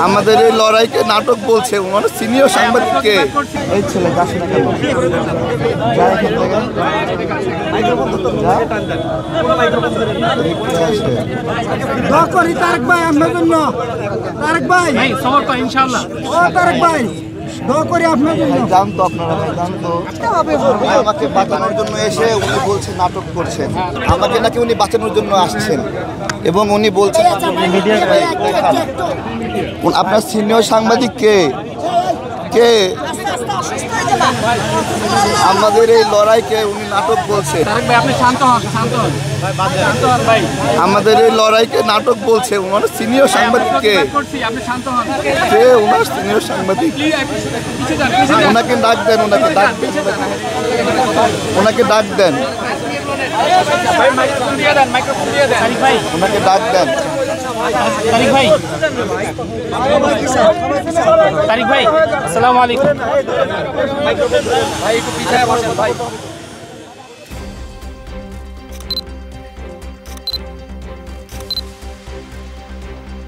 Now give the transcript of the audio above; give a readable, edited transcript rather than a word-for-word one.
আমাদের এই লড়াইকে নাটক বলছে মানে সিনিয়র সাংবাদিককে এই ছেলে যাচ্ছে না কেন দোয়া করি তারেক ভাই আপনার জন্য। তারেক ভাই ইনশাআল্লাহ, ও তারেক ভাই দোয়া করি আপনার জন্য। জানতো আপনারা, জানতো আমাকে বাঁচানোর জন্য এসে উনি বলছে নাটক করছেন, আমাকে নাকি উনি বাঁচানোর জন্য আসছেন এবং উনি বলছেন আপনার সিনিয়র সাংবাদিক কে কে আমাদের এই লড়াইকে উনি নাটক বলছে। আমাদের এই লড়াইকে নাটক বলছে মানে সিনিয়র সাংবাদিককে কে ওনার সিনিয়র সাংবাদিক, ওনাকে ডাক দেন, ওনাকে ডাক দেন, ওনাকে ডাক দেন, ওনাকে ডাক দেন। তারিক ভাই আসসালামু আলাইকুম ভাই, একটু পিছায় বসেন ভাই।